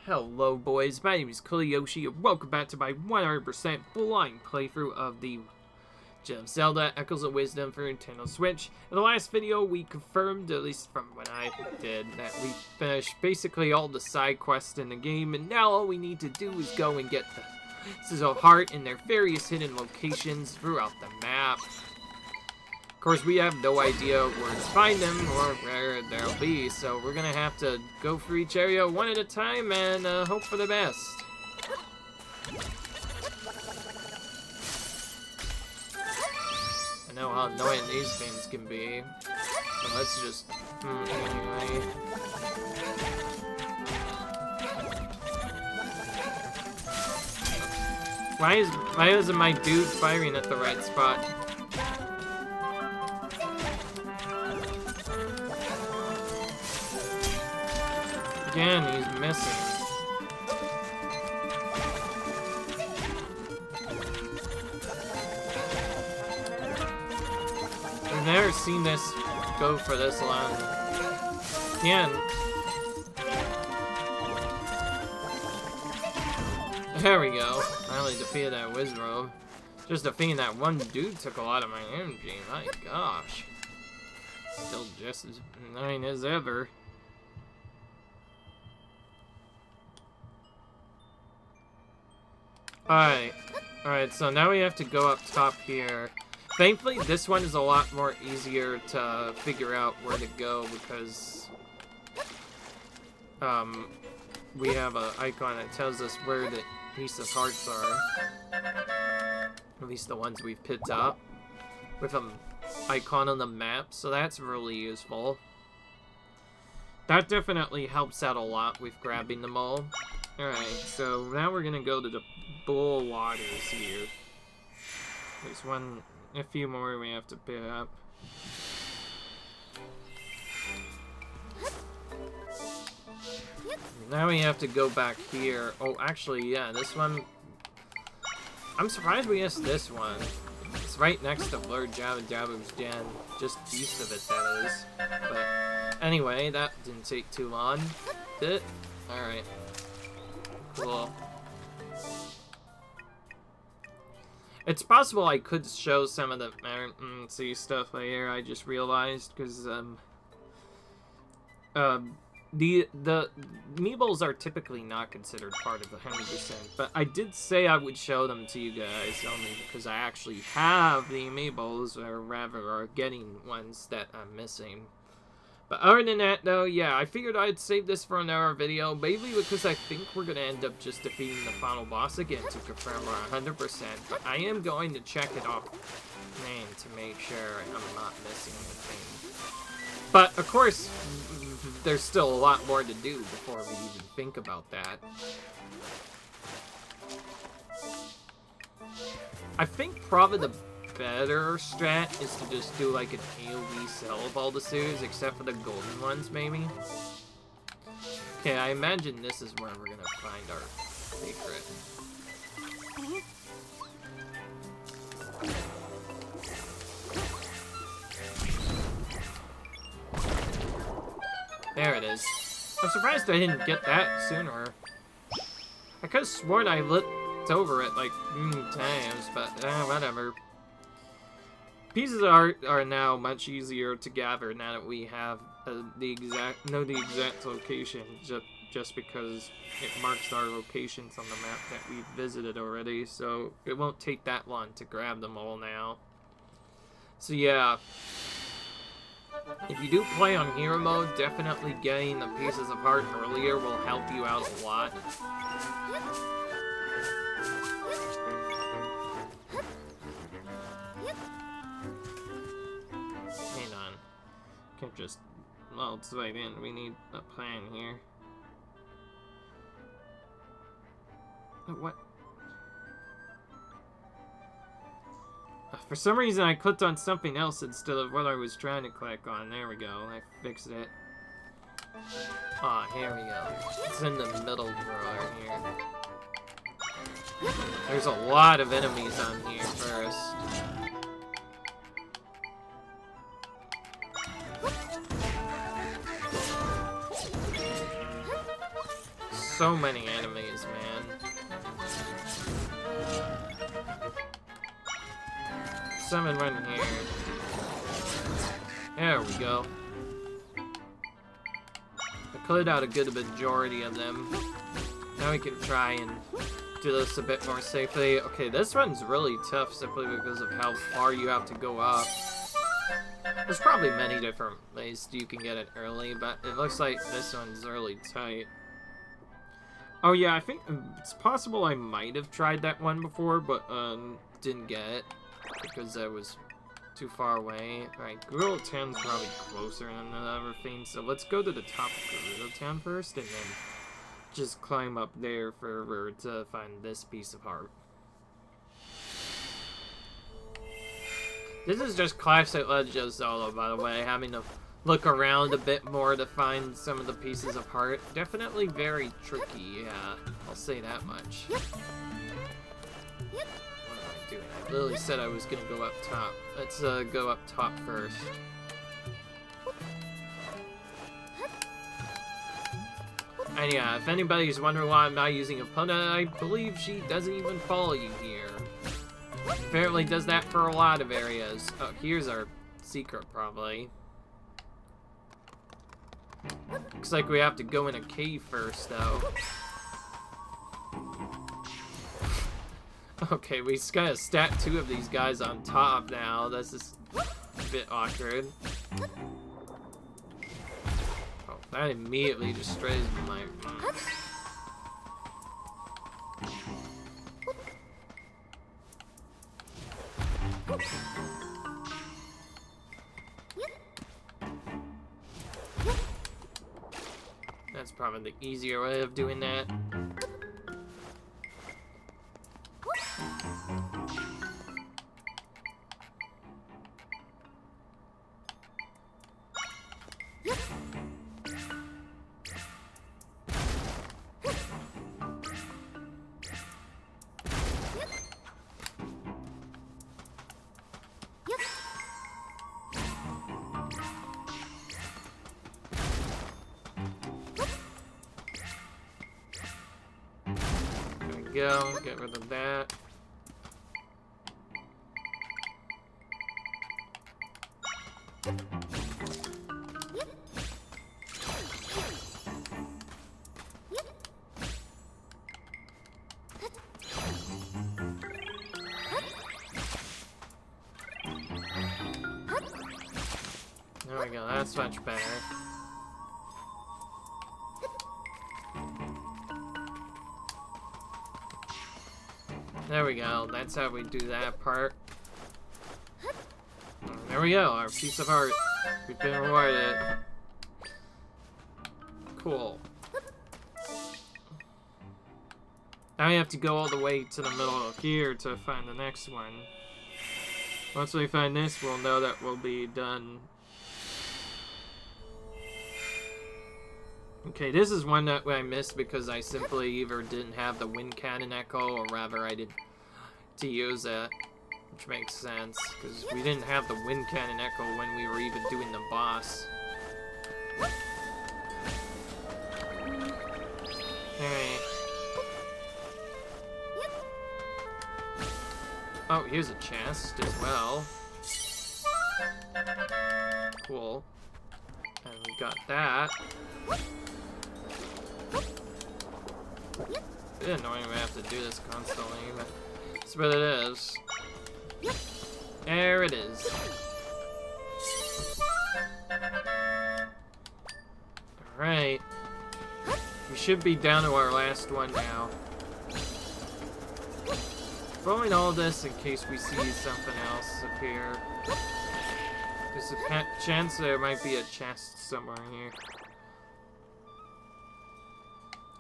Hello boys, my name is Yoshi and welcome back to my 100% blind playthrough of the Legend of Zelda Echoes of Wisdom for Nintendo Switch. In the last video we confirmed, at least from when I did, that we finished basically all the side quests in the game, and now all we need to do is go and get the Pieces of Heart in their various hidden locations throughout the map. Of course, we have no idea where to find them or where they'll be, so we're gonna have to go through each area one at a time and hope for the best. I know how annoying these things can be, so let's just... anyway. Why isn't my dude firing at the right spot? Again, he's missing. I've never seen this go for this long. Again. There we go. Finally defeated that Wizrobe. Just defeating that one dude took a lot of my energy. My gosh. Still just as annoying as ever. Alright, so now we have to go up top here. Thankfully, this one is a lot more easier to figure out where to go because we have an icon that tells us where the piece of hearts are. At least the ones we've picked up with an icon on the map, so that's really useful. That definitely helps out a lot with grabbing them all. Alright, so now we're gonna go to the Bull Waters here. There's a few more we have to pick up. Now we have to go back here. Oh, actually, yeah, this one... I'm surprised we missed this one. It's right next to Lord Jabba Jabba's den. Just east of it, that is. But anyway, that didn't take too long. Did it? Alright. Cool. It's possible I could show some of the see stuff later, I just realized, because the amiibos are typically not considered part of the 100%, but I did say I would show them to you guys only because I actually have the amiibos, or rather are getting ones that I'm missing. But other than that, though, yeah, I figured I'd save this for another video, mainly because I think we're going to end up just defeating the final boss again to confirm our 100%, but I am going to check it off name to make sure I'm not missing anything. But, of course, there's still a lot more to do before we even think about that. I think probably the better strat is to just do like an AoE sell of all the suits, except for the golden ones, maybe. Okay, I imagine this is where we're gonna find our secret. There it is. I'm surprised I didn't get that sooner. I could have sworn I looked over it like times, but whatever. Pieces of art are now much easier to gather now that we have the exact location, just because it marks our locations on the map that we've visited already, so it won't take that long to grab them all now. So yeah, if you do play on hero mode, definitely getting the pieces of heart earlier will help you out a lot. Can't just melt right in. We need a plan here. What? For some reason I clicked on something else instead of what I was trying to click on. There we go. I fixed it. Ah, here we go. It's in the middle drawer here. There's a lot of enemies on here first. so many enemies, man. Summon one here. There we go. I cleared out a good majority of them. Now we can try and do this a bit more safely. Okay, this one's really tough simply because of how far you have to go up. There's probably many different ways you can get it early, but it looks like this one's really tight. Oh yeah, I think it's possible I might have tried that one before, but didn't get it because I was too far away. Alright, Gerudo Town's probably closer than the other thing, so let's go to the top of Gerudo Town first, and then just climb up there further to find this piece of heart. This is just classic Legend of Zelda, by the way, having to look around a bit more to find some of the pieces of heart. Definitely very tricky, yeah, I'll say that much. What am I doing? I literally said I was gonna go up top. Let's go up top first. And yeah, if anybody's wondering why I'm not using Epona, I believe she doesn't even follow you here. Apparently does that for a lot of areas. Oh, here's our secret, probably. Looks like we have to go in a cave first, though. Okay, we just gotta stack two of these guys on top now. This is a bit awkward. Oh, that immediately destroys my... That's probably the easier way of doing that. Go, get rid of that. There we go, that's much better. There we go, that's how we do that part. There we go, our piece of heart. We've been rewarded. Cool. Now we have to go all the way to the middle of here to find the next one. Once we find this, we'll know that we'll be done. Okay, this is one that I missed because I simply either didn't have the wind cannon echo, or rather I did to use it, which makes sense because we didn't have the wind cannon echo when we were even doing the boss. Alright. Oh, here's a chest as well. Cool. And we got that. It's annoying we have to do this constantly, but that's what it is. There it is. Alright. We should be down to our last one now. Throwing all this in case we see something else appear. There's a chance there might be a chest somewhere here.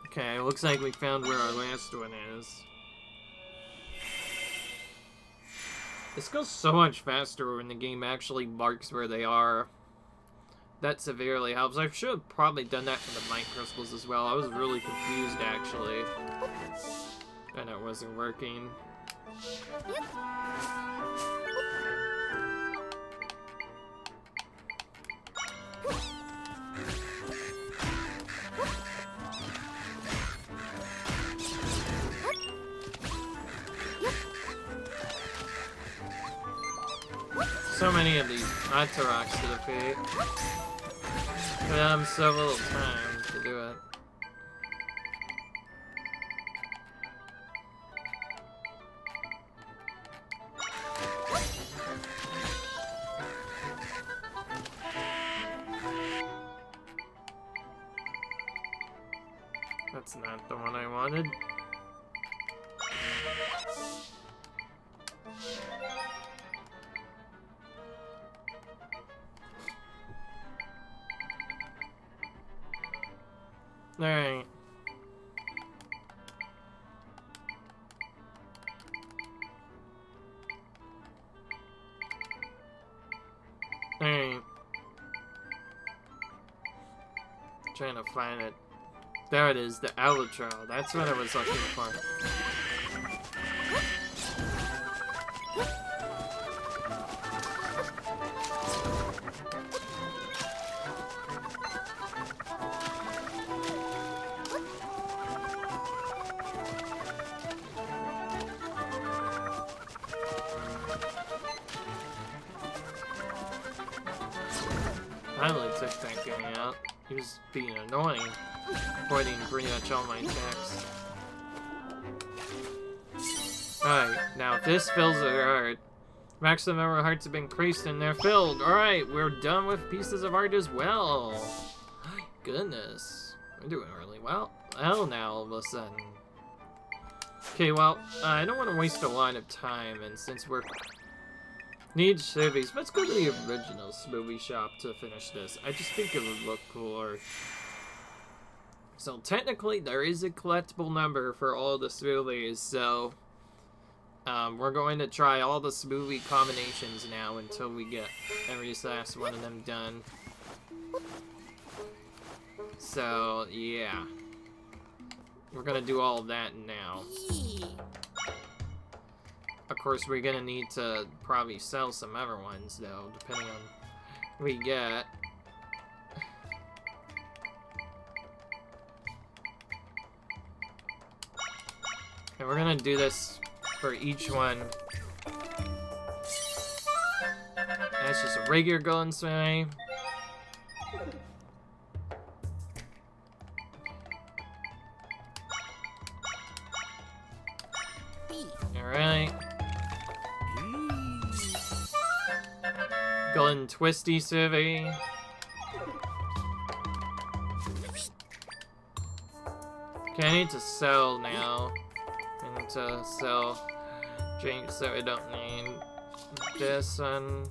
Okay, looks like we found where our last one is. This goes so much faster when the game actually marks where they are. That severely helps. I should have probably done that for the mind crystals as well. I was really confused, actually. And it wasn't working. so many of these Ataroks to defeat. But I'm so little time to do it. That's not the one I wanted. Alright. Alright. Trying to find it. There it is, the outro. That's what I was looking for. Finally took that guy out. He was being annoying, avoiding pretty much all my attacks. Alright, now if this fills a heart, maximum number of hearts have been increased and they're filled. Alright, we're done with pieces of art as well. Goodness, we're doing really well. Hell now, all of a sudden. Okay, well, I don't want to waste a lot of time, and since we're need civvies, let's go to the original smoothie shop to finish this. I just think it would look cooler. So technically, there is a collectible number for all the smoothies, so we're going to try all the smoothie combinations now until we get every last one of them done. So, yeah. We're gonna do all of that now. Of course, we're gonna need to probably sell some other ones, though, depending on what we get. And we're gonna do this for each one. That's just a regular golden swing. Alright. Golden twisty civvy. Okay, I need to sell now. I need to sell drinks that we don't need. This one.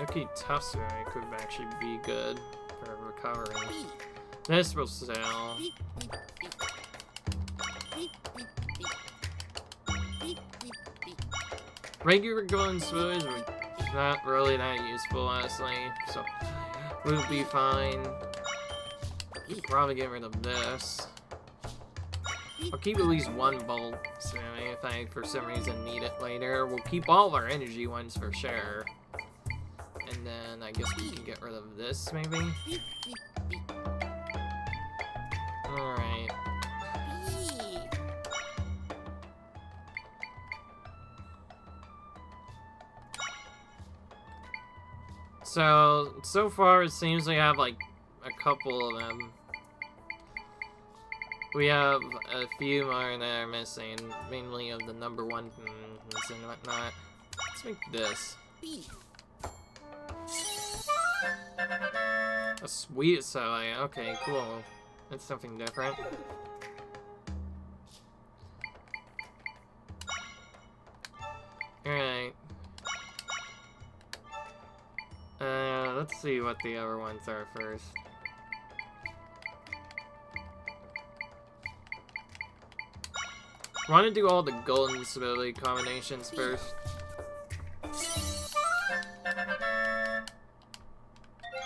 Okay, tough swing could actually be good for recovery. This will sell. Regular golden smoothies are not really that useful, honestly, so we'll be fine. We'll probably get rid of this. I'll keep at least one bolt smoothie if I, for some reason, need it later. We'll keep all our energy ones for sure. And then I guess we can get rid of this, maybe? Alright. So far it seems we have like a couple of them. We have a few more that are missing, mainly of the number one and whatnot. Let's make this. A sweet soy, okay, cool. That's something different. Alright. Let's see what the other ones are first. I want to do all the golden smoothie combinations first.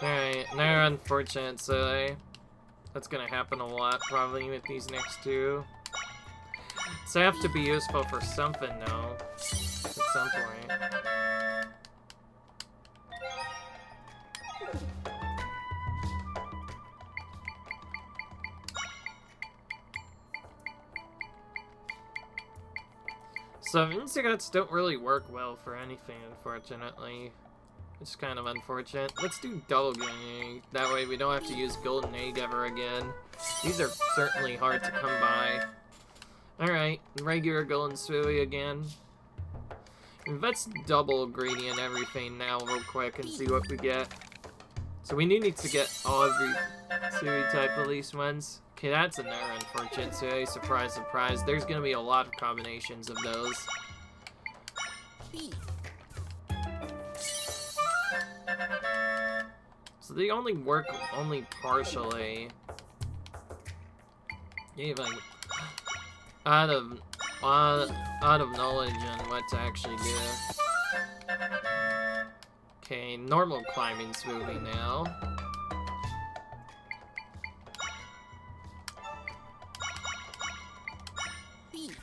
Alright, now unfortunate, so that's gonna happen a lot probably with these next two. So I have to be useful for something though, at some point. So ingots don't really work well for anything, unfortunately. It's kind of unfortunate. Let's do double golden. That way we don't have to use golden egg ever again. These are certainly hard to come by. Alright, regular golden smoothie again. Let's double gradient everything now real quick and see what we get. So we need to get all every smoothie type at least once. Okay, that's another unfortunate smoothie. Surprise, surprise. There's gonna be a lot of combinations of those. So they only work only partially. Even out of knowledge on what to actually do. Okay, normal climbing smoothie now.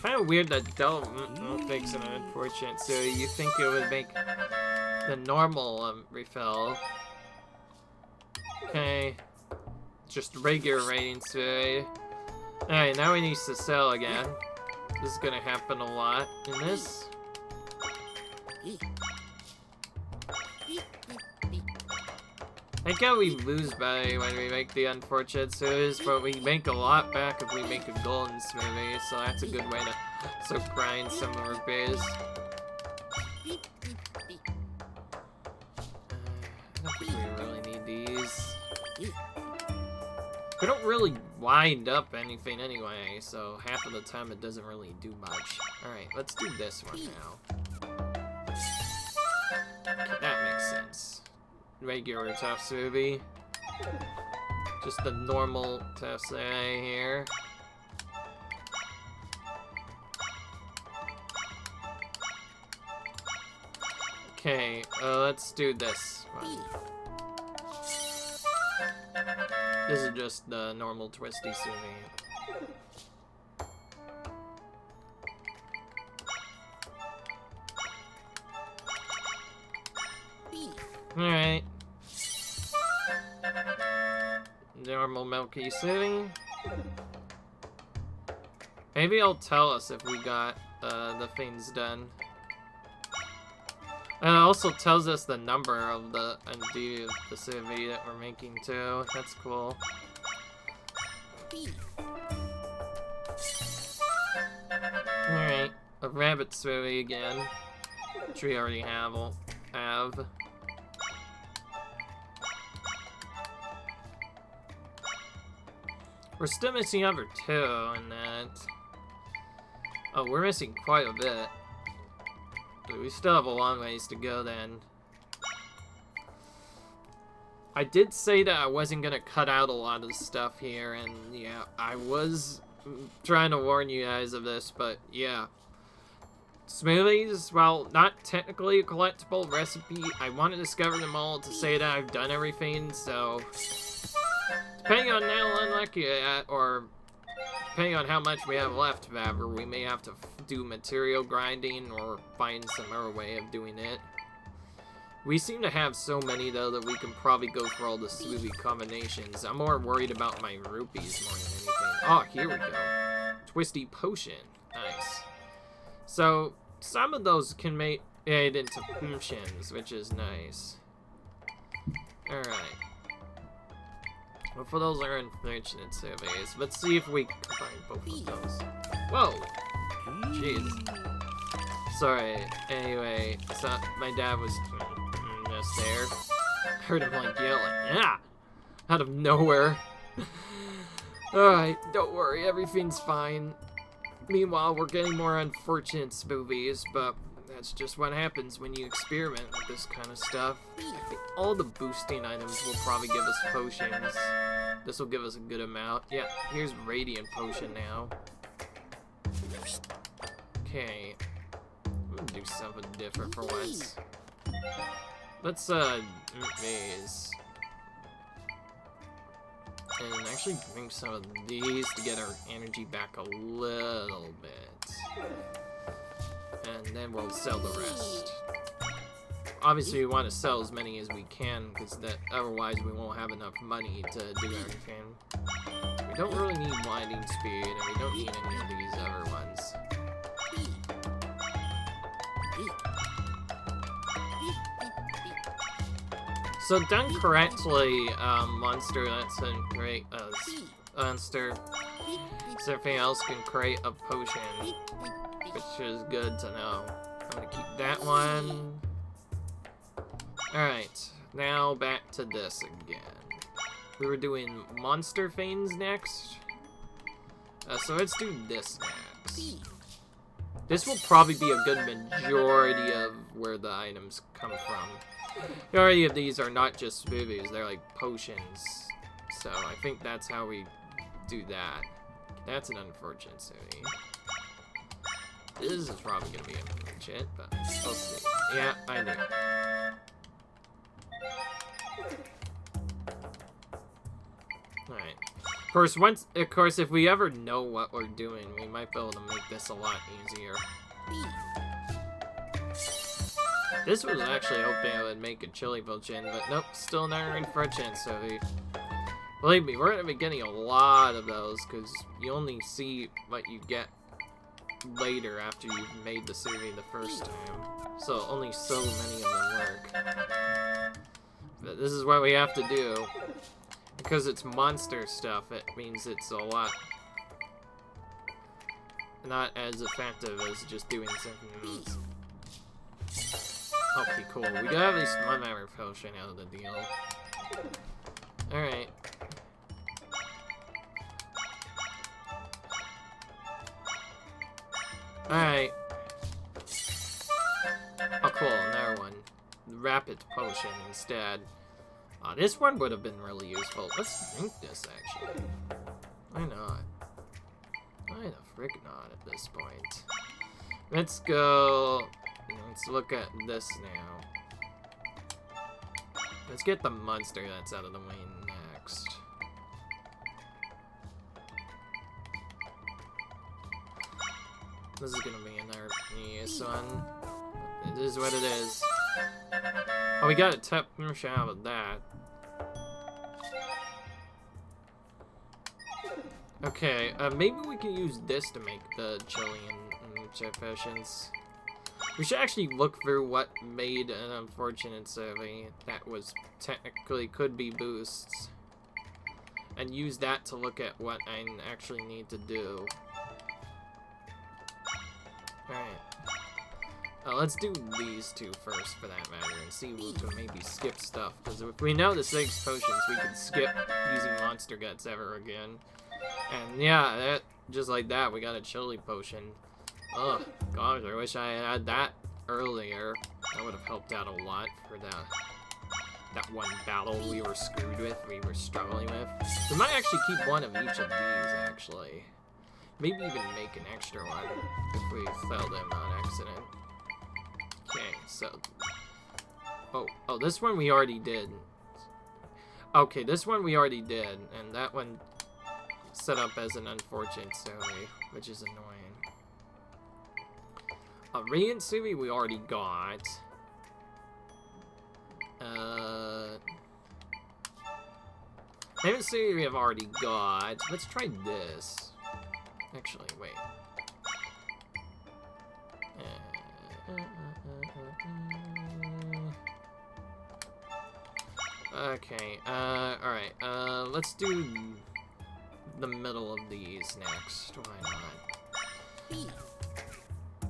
Kind of weird that double makes an unfortunate, so you think it would make the normal refill. Okay, just regular rating smoothie. Alright, now we need to sell again. This is gonna happen a lot in this. I think how we lose by when we make the unfortunate smoothies, but we make a lot back if we make a golden smoothie, so that's a good way to grind some of our base. I don't think we really need these. We don't really wind up anything anyway, so half of the time it doesn't really do much. Alright, let's do this one now. Okay, that makes sense. Regular tough smoothie. Just the normal tough smoothie here. Okay, let's do this one. This is just the normal twisty smoothie. Alright. Normal milky smoothie. Maybe it'll tell us if we got the things done. And it also tells us the number of the smoothie that we're making too. That's cool. Alright, a rabbit smoothie again, which we already have. We're still missing number 2 in that. Oh, we're missing quite a bit. But we still have a long ways to go then. I did say that I wasn't gonna cut out a lot of stuff here, and yeah, I was trying to warn you guys of this, but yeah. Smoothies, while not technically a collectible recipe, I want to discover them all to say that I've done everything, so depending on how unlucky or depending on how much we have left, however, we may have to do material grinding or find some other way of doing it. We seem to have so many, though, that we can probably go for all the smoothie combinations. I'm more worried about my rupees more than anything. Oh, here we go. Twisty potion. Nice. So, some of those can make it into potions, which is nice. Alright. Both of those are unfortunate surveys. Let's see if we can combine both of those. Whoa! Jeez. Sorry. Anyway, so my dad was just there. Heard him like yelling, "Yeah!" out of nowhere. Alright, don't worry, everything's fine. Meanwhile, we're getting more unfortunate smoothies, but that's just what happens when you experiment with this kind of stuff. I think all the boosting items will probably give us potions. This will give us a good amount. Yeah, here's Radiant Potion now. Okay. I'm gonna do something different for once. Let's, maze. And actually bring some of these to get our energy back a little bit. And then we'll sell the rest. Obviously, we want to sell as many as we can, because otherwise we won't have enough money to do everything. We don't really need winding speed, and we don't need any of these other ones. So done correctly, monster that's in create monster. Something else can create a potion, which is good to know. I'm gonna keep that one. Alright, now back to this again. We were doing monster fiends next. So let's do this next. This will probably be a good majority of where the items come from. The majority of these are not just smoothies, they're like potions. So I think that's how we do that. That's an unfortunate smoothie. This is probably gonna be unfortunate, but we'll see. Yeah, I knew. Alright. Of course, if we ever know what we're doing, we might be able to make this a lot easier. This was actually hoping I would make a chili potion, but nope, still not unfortunate, so believe me, we're gonna be getting a lot of those, because you only see what you get later after you've made the survey the first time. So only so many of them work. But this is what we have to do. Because it's monster stuff, it means it's a lot not as effective as just doing something else. Okay, cool. We got at least one hammer potion out of the deal. Alright. Alright. Oh, cool. Another one. Rapid potion instead. This one would have been really useful. Let's drink this, actually. Why not? Why the frick not at this point? Let's go... Let's look at this now. Let's get the monster that's out of the way next. This is gonna be another nice one. It is what it is. Oh, we got a tap shot with that. Okay, maybe we can use this to make the chili and chip potions. We should actually look through what made an unfortunate survey that was technically could be boosts. And use that to look at what I actually need to do. Alright. Let's do these two first, for that matter, and see if we can maybe skip stuff. Because if we know the 6 potions, we can skip using monster guts ever again. And yeah, that just like that, we got a chili potion. Oh gosh, I wish I had that earlier. That would have helped out a lot for that one battle we were screwed with, we were struggling with. We might actually keep one of each of these, actually. Maybe even make an extra one if we fail them on accident. Okay, so... Oh, this one we already did. Okay, this one we already did, and that one set up as an unfortunate survey, which is annoying. Radiant Suvi we already got. Radiant Suvi we have already got. Let's try this. Actually, wait. Okay, alright, let's do the middle of these next, why not?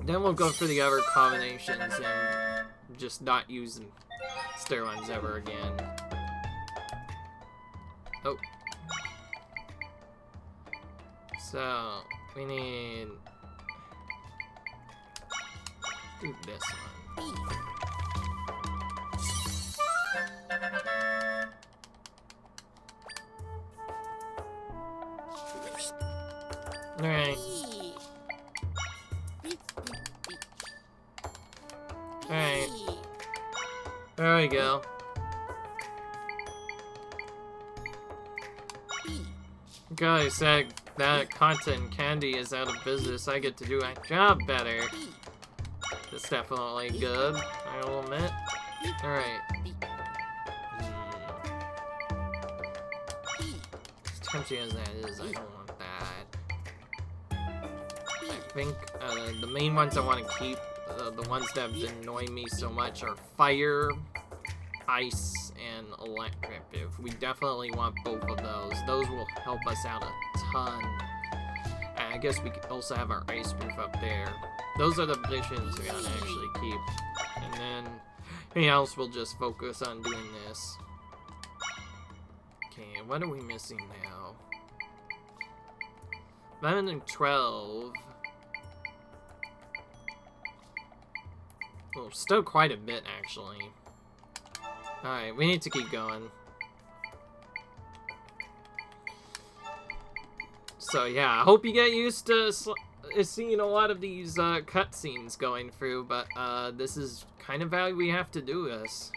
Then we'll go for the other combinations and just not use stair ones ever again. Oh. So, we need... do this one. Alright. Alright. There we go. Guys, that content candy is out of business. I get to do my job better. That's definitely good, I will admit. Alright. As tempting as that is, I don't want that. I think the main ones I want to keep, the ones that have been annoying me so much, are fire, ice, and electric. We definitely want both of those. Those will help us out a ton. And I guess we could also have our ice roof up there. Those are the missions we're gonna actually keep. And then anything else we'll just focus on doing this. Okay, what are we missing now? 11 and 12. Well, still quite a bit, actually. Alright, we need to keep going. So, yeah, I hope you get used to seeing a lot of these cutscenes going through, but this is kind of how we have to do this.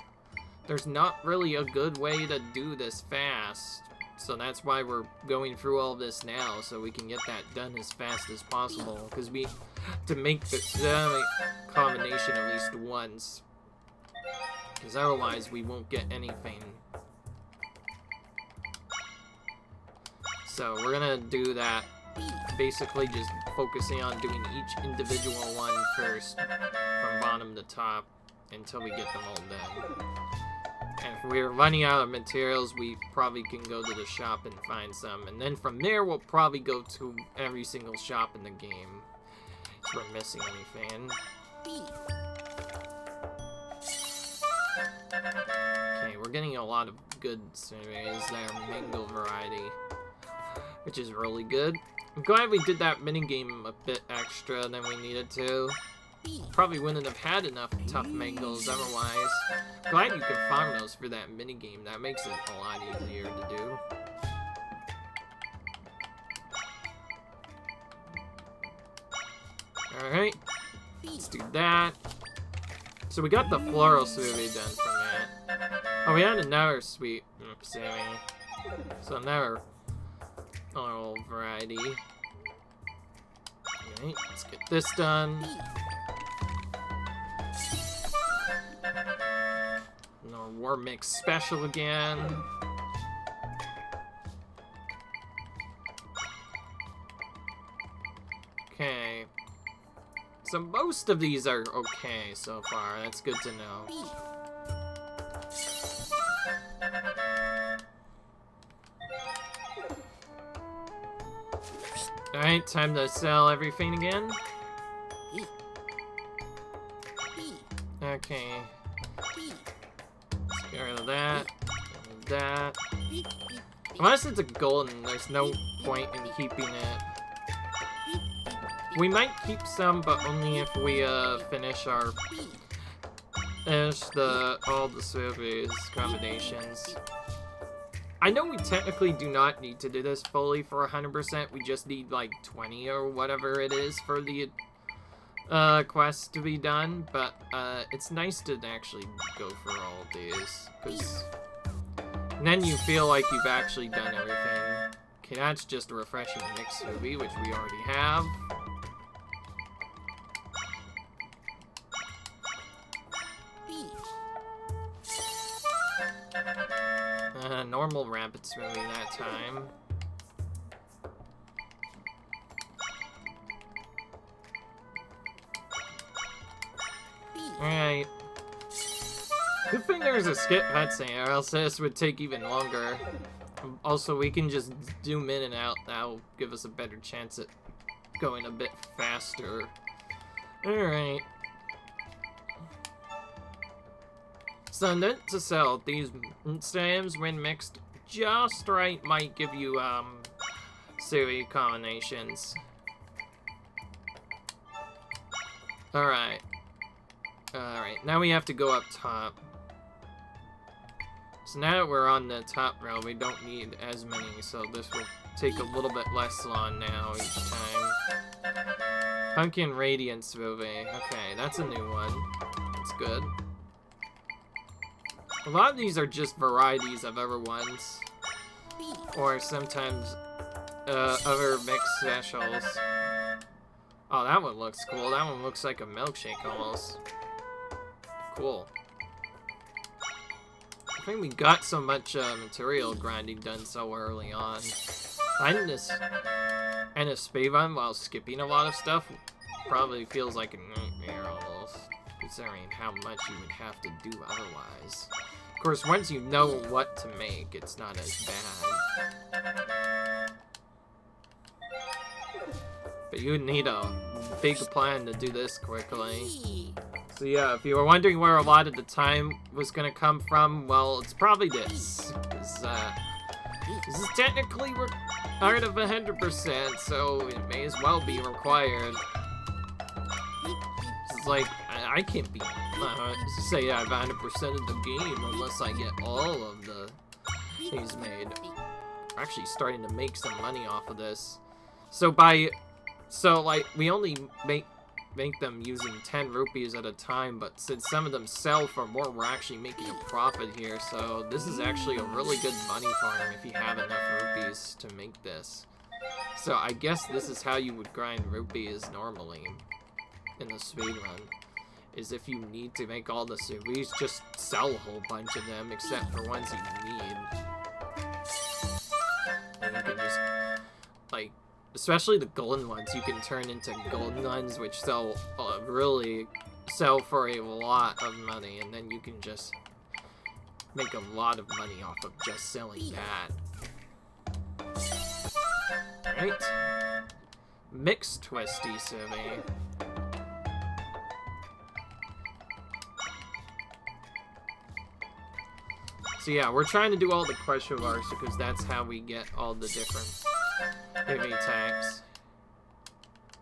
There's not really a good way to do this fast. So that's why we're going through all this now, so we can get that done as fast as possible. Because we have to make the combination at least once. Because otherwise we won't get anything. So we're gonna do that, basically just focusing on doing each individual one first, from bottom to top, until we get them all done. And if we're running out of materials, we probably can go to the shop and find some. And then from there, we'll probably go to every single shop in the game. If we're missing anything. Okay, we're getting a lot of good surveys there, mango variety, which is really good. I'm glad we did that minigame a bit extra than we needed to. Probably wouldn't have had enough tough mangoes otherwise. Glad you can farm those for that minigame. That makes it a lot easier to do. Alright. Let's do that. So we got the floral survey done from that. Oh, we had another sweet Sammy. So another floral variety. Alright, let's get this done. War Mix special again. Okay. So most of these are okay so far. That's good to know. Alright, time to sell everything again. Okay. Get rid of that, and that. Unless it's a golden, there's no point in keeping it. We might keep some, but only if we finish all the surveys combinations. I know we technically do not need to do this fully for 100%. We just need like 20 or whatever it is for the quest to be done, but it's nice to actually go for all of these, because then you feel like you've actually done everything. Okay, that's just a refreshing mix movie, which we already have. Normal rabbit smoothie that time. Alright. Good thing there's a skip cutscene, or else this would take even longer. Also, we can just zoom in and out. That'll give us a better chance at going a bit faster. Alright. So, note to self, these stems, when mixed just right, might give you, series combinations. Alright. Alright, now we have to go up top. So now that we're on the top row, we don't need as many, so this will take a little bit less long now each time. Pumpkin Radiance movie. Okay, that's a new one. That's good. A lot of these are just varieties of other ones. Or sometimes other mixed specials. Oh, that one looks cool. That one looks like a milkshake almost. Cool. I think we got so much material grinding done so early on. Finding this and a speedrun while skipping a lot of stuff probably feels like a nightmare almost, considering how much you would have to do otherwise. Of course, once you know what to make, it's not as bad. But you need a big plan to do this quickly. So yeah, if you were wondering where a lot of the time was gonna come from, well, it's probably this. This is technically part of 100%, so it may as well be required. It's like, I can't be, say I have 100% of the game unless I get all of the things made. We're actually starting to make some money off of this. So like, we only make them using 10 rupees at a time, but since some of them sell for more, we're actually making a profit here, so this is actually a really good money farm if you have enough rupees to make this. So I guess this is how you would grind rupees normally in the speedrun, is if you need to make all the rupees, just sell a whole bunch of them, except for ones you need. And you can just, like, especially the golden ones, you can turn into golden ones, which sell, really sell for a lot of money, and then you can just make a lot of money off of just selling that. Alright. Mixed Twisty Civvy. So yeah, we're trying to do all the question marks because that's how we get all the different heavy attacks.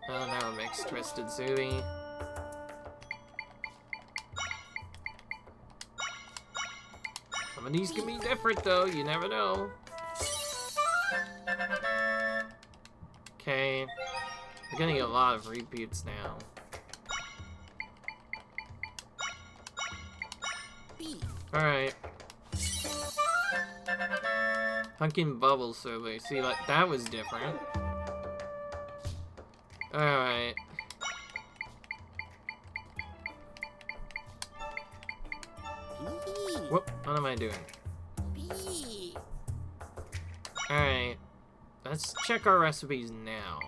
Oh, now we're Mixed Twisted Civvy. Some of these can be different though, you never know. Okay, we're getting a lot of repeats now. Alright. Pumpkin Bubble Survey. See, like, that was different. Alright. Whoop, what am I doing? Alright. Let's check our recipes now.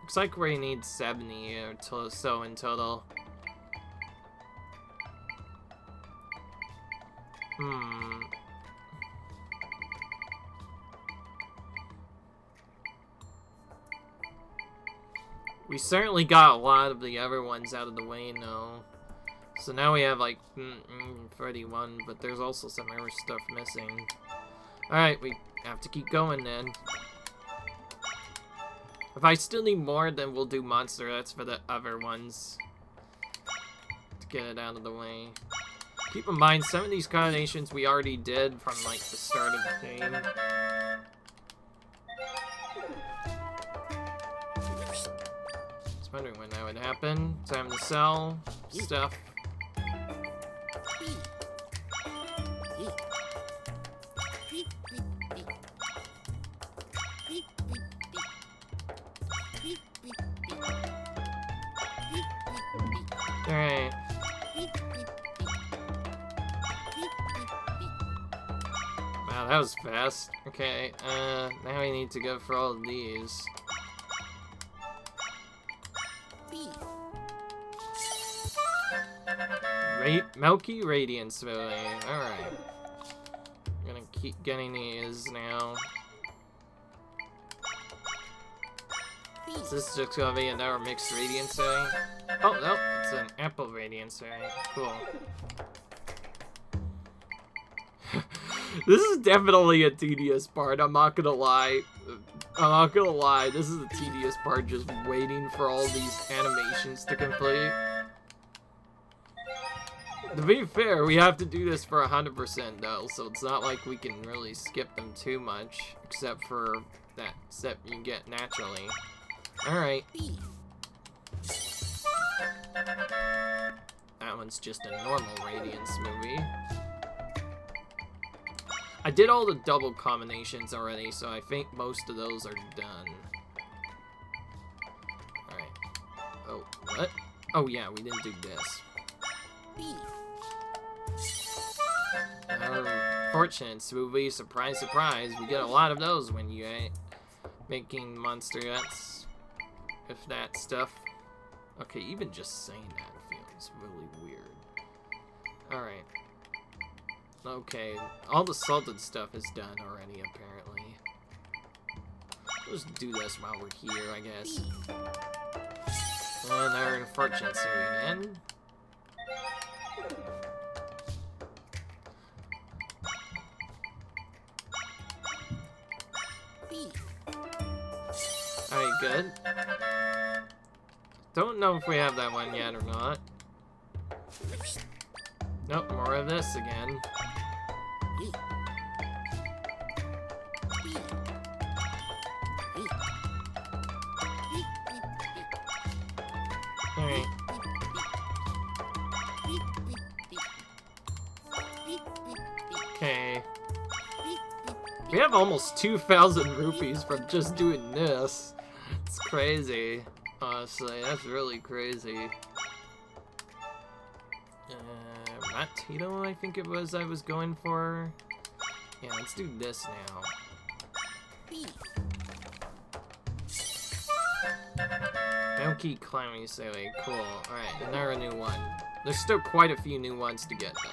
Looks like we need 70 or so in total. We certainly got a lot of the other ones out of the way now. So now we have like 31, but there's also some other stuff missing. Alright, we have to keep going then. If I still need more, then we'll do monster. That's for the other ones. To get it out of the way. Keep in mind, some of these combinations we already did from like the start of the game. Just wondering when that would happen. Time to sell stuff. Alright. Wow, that was fast. Okay, now we need to go for all of these. Milky Radiance Lily. Alright. I'm gonna keep getting these now. Is this just gonna be another Mixed Radiance Lily? Oh, no, it's an Apple Radiance Lily. Cool. This is definitely a tedious part, I'm not gonna lie. This is the tedious part, just waiting for all these animations to complete. To be fair, we have to do this for 100% though, so it's not like we can really skip them too much, except for that step you get naturally. Alright. That one's just a normal Radiance movie. I did all the double combinations already, so I think most of those are done. Alright. Oh, what? Oh yeah, we didn't do this. Fortune smoothie, surprise, surprise. We get a lot of those when you ain't making monster nuts. If that stuff. Okay, even just saying that feels really weird. Alright. Okay, all the salted stuff is done already, apparently. Let's do this while we're here, I guess. And our unfortunate again. Alright, good. Don't know if we have that one yet or not. Nope, more of this again. Alright. Okay. We have almost 2,000 rupees from just doing this. It's crazy. Honestly, that's really crazy. Tito, I think it was I was going for. Yeah, let's do this now. Monkey climbing Silly, cool. Alright, another new one. There's still quite a few new ones to get though.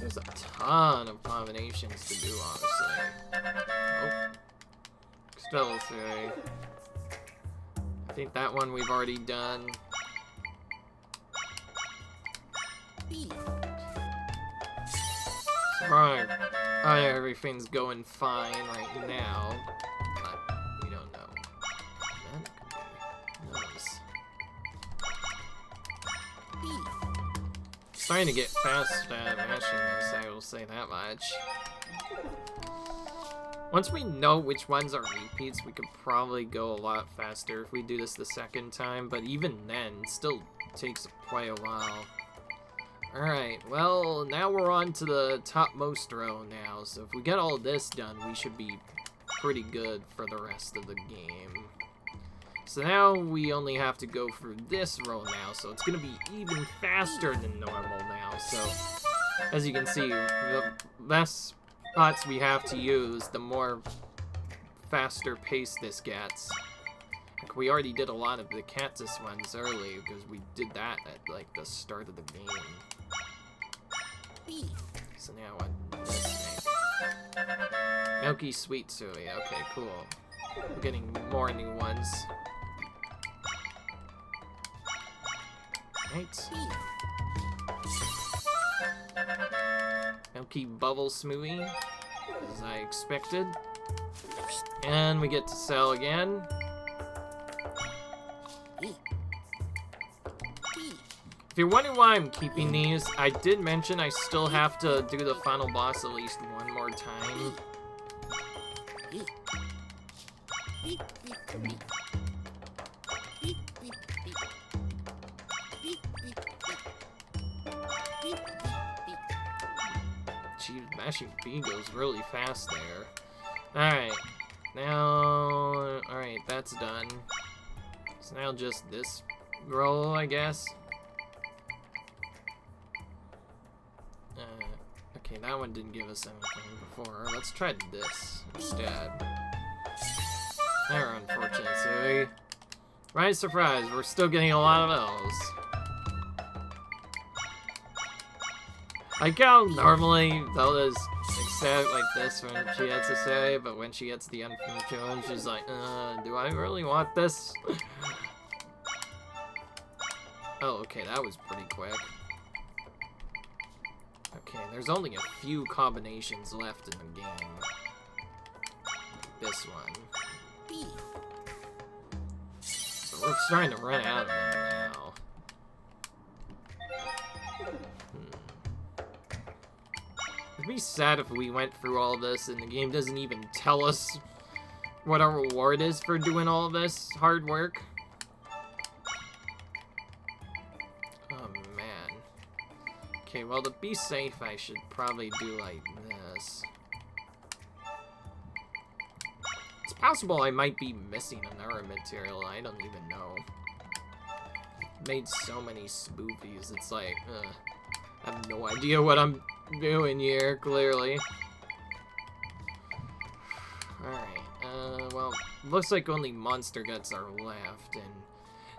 There's a ton of combinations to do, honestly. Oh. Still Silly. I think that one we've already done. Right. Oh yeah, everything's going fine right now. But we don't know. That could be nice. Starting to get fast at mashing this, I will say that much. Once we know which ones are repeats, we could probably go a lot faster if we do this the second time, but even then, it still takes quite a while. Alright, well, now we're on to the topmost row now, so if we get all this done, we should be pretty good for the rest of the game. So now we only have to go through this row now, so it's going to be even faster than normal now. So, as you can see, the less spots we have to use, the more faster pace this gets. Like, we already did a lot of the Cactus ones early, because we did that at, like, the start of the game. So now on this snake. Milky Sweet Suey. Okay, cool. We're getting more new ones. Right. Milky Bubble Smoothie, as I expected. And we get to sell again. If you're wondering why I'm keeping these, I did mention I still have to do the final boss at least one more time. Geez, mashing B goes really fast there. Alright, now... Alright, that's done. So now just this roll, I guess. Okay, that one didn't give us anything before. Let's try this instead. They're unfortunate, so right, surprise, we're still getting a lot of those. Like how normally Zelda's accept like this when she gets a say, but when she gets the unfinished one, she's like, do I really want this? Oh, okay, that was pretty quick. Okay, there's only a few combinations left in the game. Like this one. So we're trying to run out of them now. It'd be sad if we went through all this and the game doesn't even tell us what our reward is for doing all this hard work. Okay, well, to be safe, I should probably do like this. It's possible I might be missing another material, I don't even know. Made so many spoofies, it's like, I have no idea what I'm doing here, clearly. Alright, well, looks like only monster guts are left, and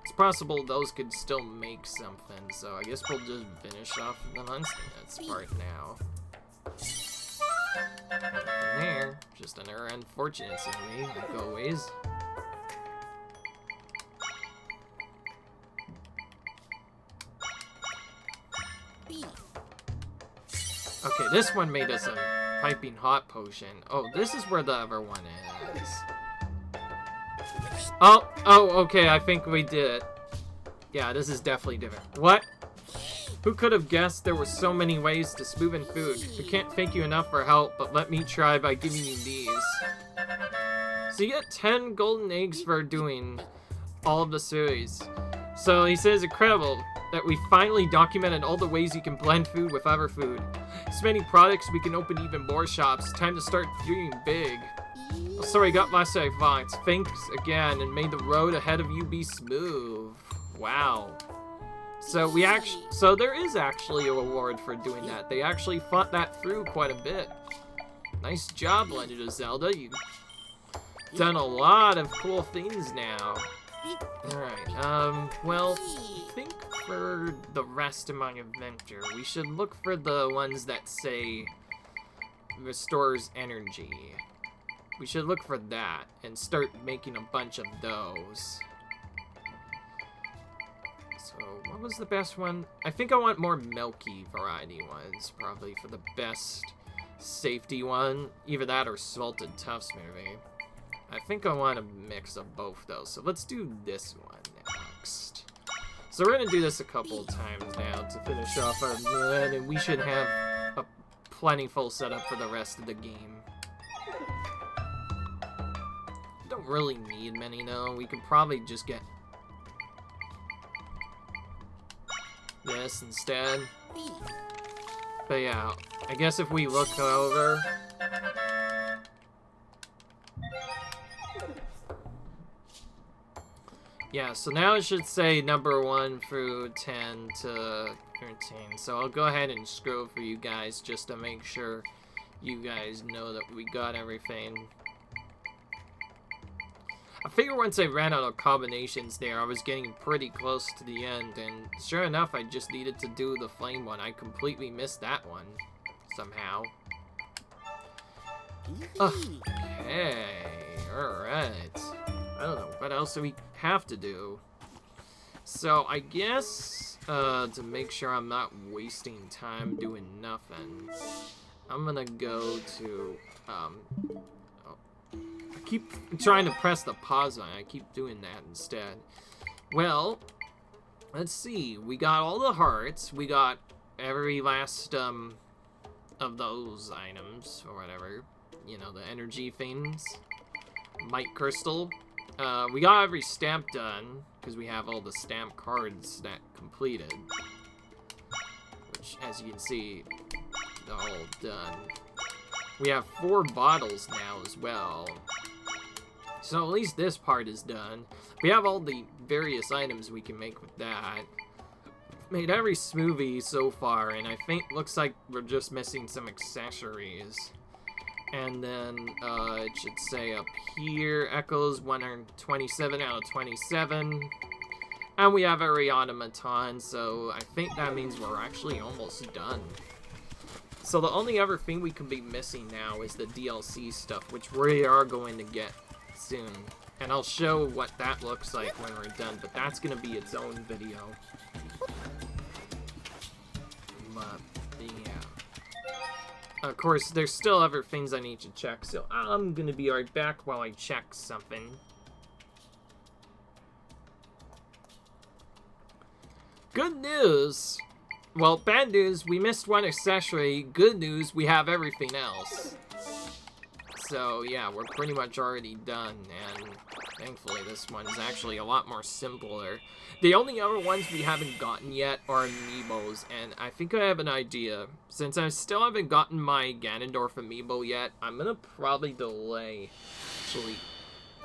It's possible those could still make something, so I guess we'll just finish off the Munchkins part now. Nothing there, just another unfortunate way, like always. Okay, this one made us a piping hot potion. Oh, this is where the other one is. Oh, okay, I think we did it. Yeah, this is definitely different. What? Who could have guessed there were so many ways to smoothen food? I can't thank you enough for help, but let me try by giving you these. So you get 10 golden eggs for doing all of the series. So he says incredible that we finally documented all the ways you can blend food with other food. So many products, we can open even more shops. Time to start dreaming big. Oh, sorry, got my side thoughts. Thanks again, and may the road ahead of you be smooth. Wow. So so there is actually a reward for doing that. They actually thought that through quite a bit. Nice job, Legend of Zelda. You've done a lot of cool things now. Alright, well, I think for the rest of my adventure, we should look for the ones that say restores energy. We should look for that and start making a bunch of those. So, what was the best one? I think I want more milky variety ones, probably, for the best safety one. Either that or salted tough smoothie. I think I want a mix of both, though. So let's do this one next. So we're going to do this a couple of times now to finish off our run, and we should have a plentiful setup for the rest of the game. Don't really need many, though. We could probably just get this instead. But yeah, I guess if we look over... Yeah, so now it should say number 1 through 10 to 13. So I'll go ahead and scroll for you guys just to make sure you guys know that we got everything. I figure once I ran out of combinations there, I was getting pretty close to the end, and sure enough, I just needed to do the flame one. I completely missed that one, somehow. Okay, alright. I don't know, what else do we have to do? So, I guess, to make sure I'm not wasting time doing nothing, I'm gonna go to, I keep trying to press the pause button. I keep doing that instead. Well, let's see. We got all the hearts. We got every last, of those items, or whatever. You know, the energy things. Might crystal. We got every stamp done, because we have all the stamp cards that completed. Which, as you can see, they're all done. We have 4 bottles now as well. So at least this part is done. We have all the various items we can make with that. Made every smoothie so far, and I think looks like we're just missing some accessories. And then it should say up here, Echoes 127 out of 27. And we have every automaton, so I think that means we're actually almost done. So the only other thing we could be missing now is the DLC stuff, which we are going to get soon. And I'll show what that looks like when we're done, but that's going to be its own video. But, yeah. Of course, there's still other things I need to check, so I'm going to be right back while I check something. Good news! Well, bad news, we missed one accessory. Good news, we have everything else. So, yeah, we're pretty much already done, and thankfully this one's actually a lot more simpler. The only other ones we haven't gotten yet are amiibos, and I think I have an idea. Since I still haven't gotten my Ganondorf amiibo yet, I'm gonna probably delay, actually,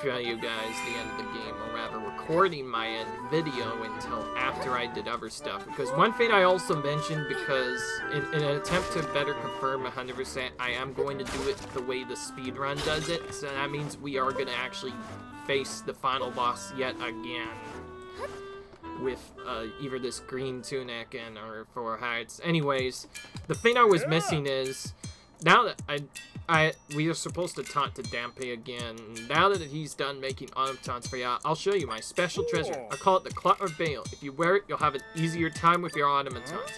show you guys the end of the game, or rather recording my end video until after I did other stuff. Because one thing I also mentioned, because in an attempt to better confirm 100%, I am going to do it the way the speedrun does it. So that means we are going to actually face the final boss yet again. with either this green tunic and or 4 hearts. Anyways, the thing I was missing is, now that we are supposed to taunt to Dampé again. Now that he's done making autumn taunts for ya, I'll show you my special treasure. I call it the Clockwork Veil. If you wear it, you'll have an easier time with your autumn taunts.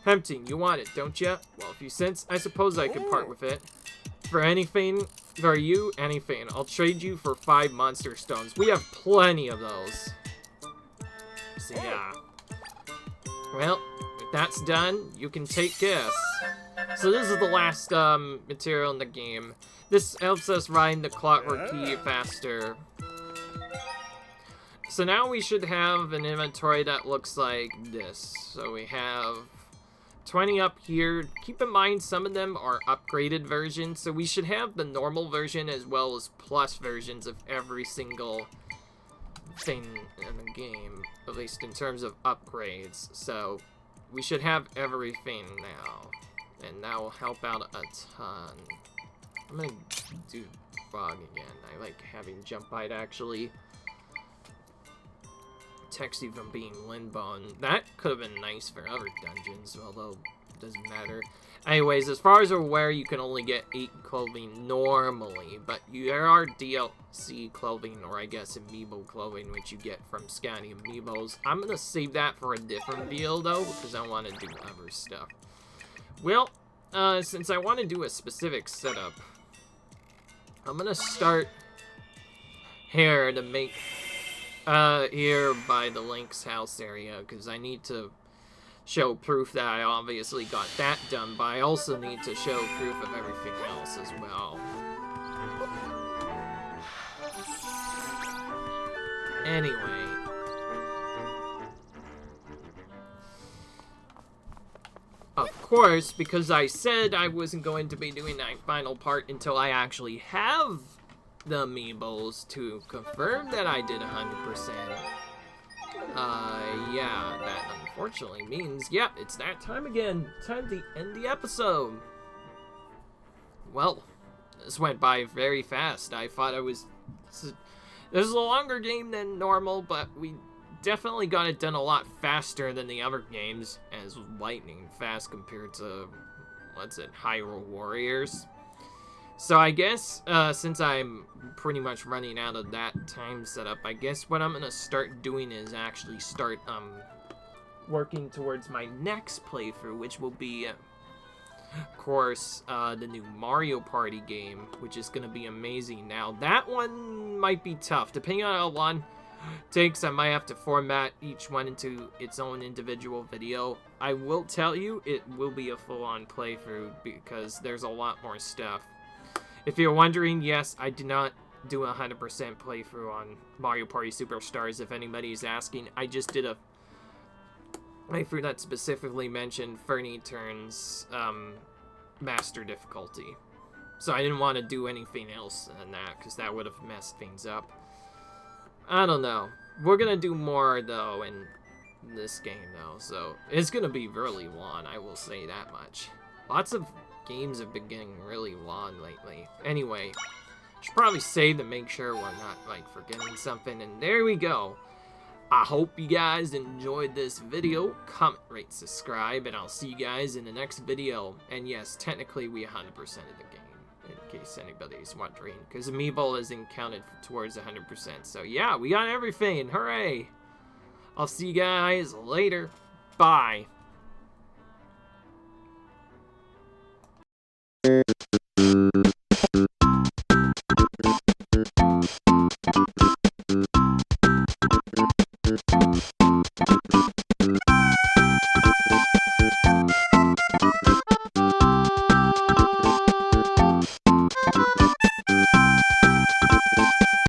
Tempting, you want it, don't ya? Well, if you sense, I suppose I could part with it. For anything, for you, anything. I'll trade you for 5 monster stones. We have plenty of those. So yeah. Well, if that's done, you can take this. So this is the last material in the game. This helps us ride the Clockwork Key faster. So now we should have an inventory that looks like this. So we have 20 up here. Keep in mind, some of them are upgraded versions, so we should have the normal version as well as plus versions of every single thing in the game, at least in terms of upgrades. So we should have everything now, and that will help out a ton. I'm gonna do Frog again. I like having Jump Bite actually text you from being Windbone. That could have been nice for other dungeons, although it doesn't matter. Anyways, as far as we're aware, you can only get 8 clothing normally, but there are DLC clothing, or I guess amiibo clothing, which you get from scanning amiibos. I'm gonna save that for a different video though, because I want to do other stuff. Well, since I want to do a specific setup, I'm gonna start here to make here by the Link's house area, because I need to show proof that I obviously got that done, but I also need to show proof of everything else as well. Anyway. Of course, because I said I wasn't going to be doing that final part until I actually have the amiibos to confirm that I did 100%. Yeah, that unfortunately means, yep, it's that time again. Time to end the episode. Well, this went by very fast. I thought this is a longer game than normal, but we definitely got it done a lot faster than the other games, as lightning fast compared to, what's it, Hyrule Warriors. So I guess, since I'm pretty much running out of that time setup, I guess what I'm gonna start doing is actually start, working towards my next playthrough, which will be, of course, the new Mario Party game, which is gonna be amazing. Now, that one might be tough. Depending on how long it takes, I might have to format each one into its own individual video. I will tell you, it will be a full-on playthrough, because there's a lot more stuff. If you're wondering, yes, I did not do a 100% playthrough on Mario Party Superstars, if anybody's asking. I just did a playthrough that specifically mentioned Fernie Turn's master difficulty. So I didn't want to do anything else than that, because that would have messed things up. I don't know. We're going to do more, though, in this game, though. So it's going to be really long, I will say that much. Lots of games have been getting really long lately. Anyway, I should probably save to make sure we're not, like, forgetting something. And there we go. I hope you guys enjoyed this video. Comment, rate, subscribe, and I'll see you guys in the next video. And yes, technically we 100% of the game, in case anybody's wondering, because Amiibo isn't counted towards 100%. So yeah, we got everything. Hooray! I'll see you guys later. Bye.